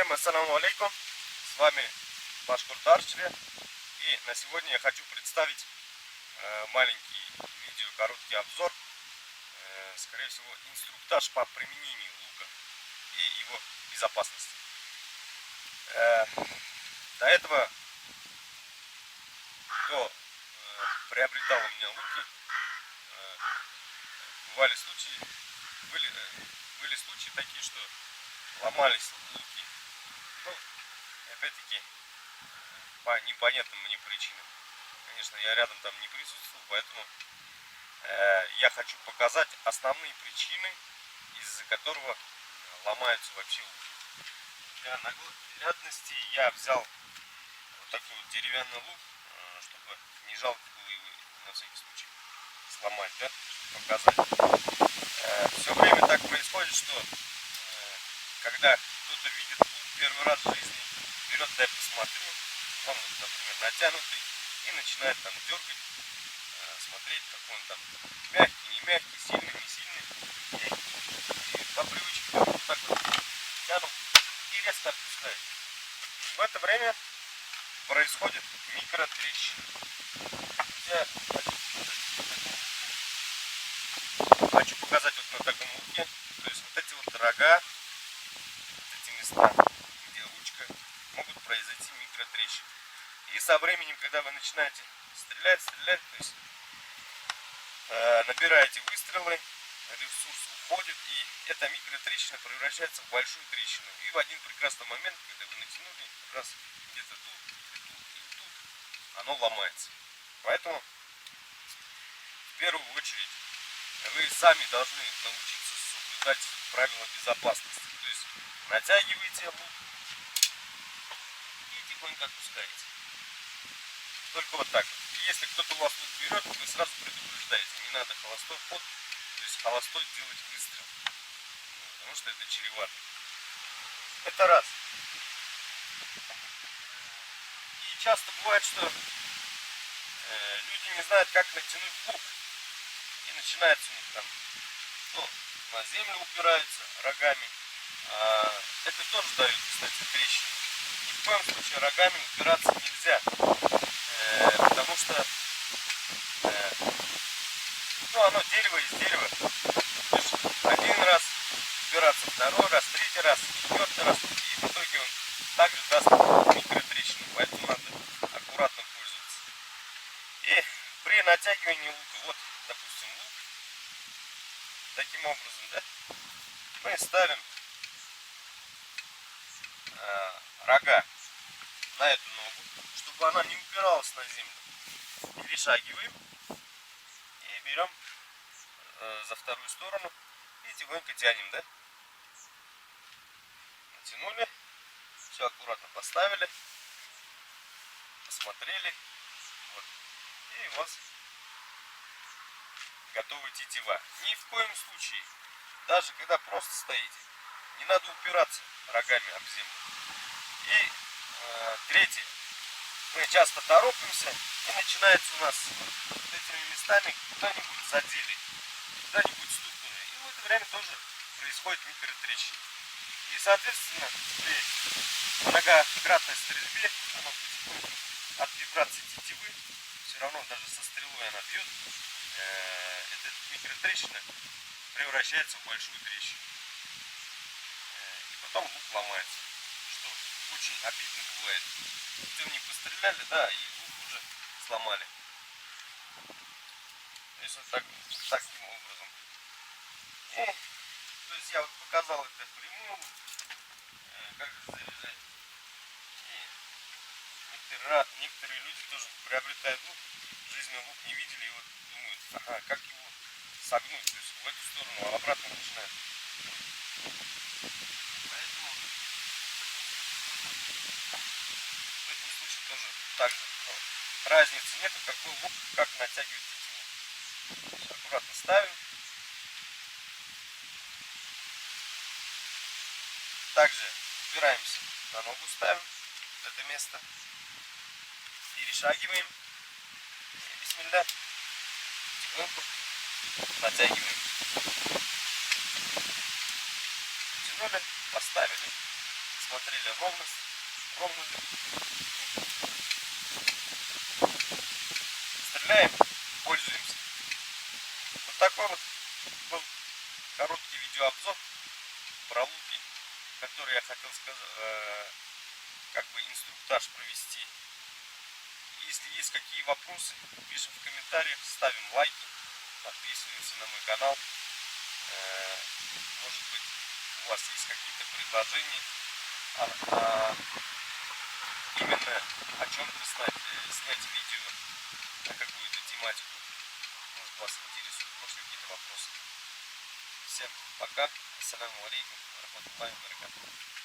Всем ассаламу алейкум, с вами Башкорт Арчери, и на сегодня я хочу представить маленький видео, короткий обзор, скорее всего инструктаж по применению лука и его безопасности. До этого, кто приобретал у меня луки, были случаи такие, что ломались луки. Ну, опять-таки, по непонятным мне причинам. Конечно, я рядом там не присутствовал, поэтому я хочу показать основные причины, из-за которого ломаются вообще луки. Для наглядности я взял вот такой вот деревянный лук, чтобы не жалко было его на всякий случай сломать, да, чтобы показать. Все время так происходит, что когда кто-то видит лук первый раз в жизни, берет, дай посмотрю, он, например, натянутый, и начинает там дергать, смотреть, как он там мягкий, не мягкий, сильный, не сильный, и по привычке вот так вот тянут и резко отпускает. В это время происходит микротрещина. Я хочу показать вот на таком луке, то есть вот эти вот рога, вот эти места, где ручка, могут произойти микротрещины. И со временем, когда вы начинаете стрелять, то есть набираете выстрелы, ресурс уходит, и эта микротрещина превращается в большую трещину. И в один прекрасный момент, когда вы натянули, как раз где-то тут, и тут, оно ломается. Поэтому в первую очередь вы сами должны научиться соблюдать правила безопасности. То есть натягиваете лук и тихонько отпускаете. Только вот так вот. И если кто-то у вас лук берет, вы сразу предупреждаете. Не надо холостой ход, то есть холостой делать выстрел. Потому что это чревато. Это раз. И часто бывает, что люди не знают, как натянуть лук. И начинается у них там, ну, на землю упираются рогами. Это тоже дает, кстати, трещину. Ни в коем случае рогами упираться нельзя. Потому что ну, оно дерево из дерева. То есть один раз упираться, второй раз, третий раз, четвертый раз. И в итоге он также даст микротрещину. Поэтому надо аккуратно пользоваться. И при натягивании лука, вот, допустим, лук, таким образом, да, мы ставим рога на эту ногу, чтобы она не упиралась на землю. Перешагиваем и берем за вторую сторону и тихонько тянем, да? Натянули, все аккуратно поставили, посмотрели, вот, и у вас готовы тетива. Ни в коем случае, даже когда просто стоите, не надо упираться рогами об землю. И третье. Мы часто торопимся, и начинается у нас вот этими местами куда-нибудь задели, куда-нибудь стукнули. И в это время тоже происходит микротрещина. И, соответственно, при многократной стрельбе оно потихоньку от вибрации тетивы, все равно даже со стрелой она бьет, эта микротрещина превращается в большую трещину. И потом лук ломается, что очень обидно бывает. В не постреляли, да, и лук уже сломали. То есть вот таким образом. И, то есть я вот показал это прямую, как же заряжать. И некоторые люди тоже приобретают лук, в жизни лук не видели и вот думают, ага, как его согнуть, то есть в эту сторону, а обратно начинают. Поэтому в этом случае тоже так же. Разницы нету, какой лук, как натягивать тетиву. Аккуратно ставим. Также упираемся на ногу, ставим в это место. Перешагиваем. И бисмилля. Тихонько натягиваем. Тянули, поставили, смотрели знаем, пользуемся. Вот такой вот был короткий видеообзор про луки, который я хотел сказать, как бы инструктаж провести. Если есть какие вопросы, пишем в комментариях, ставим лайки, подписываемся на мой канал. Может быть, у вас есть какие-то предложения, именно о чем-то снять видео на какую-то тематику. Может, вас интересуют, может, какие-то вопросы. Всем пока. Ассаламу алейкум. Рахматуллахи ва баракатуху.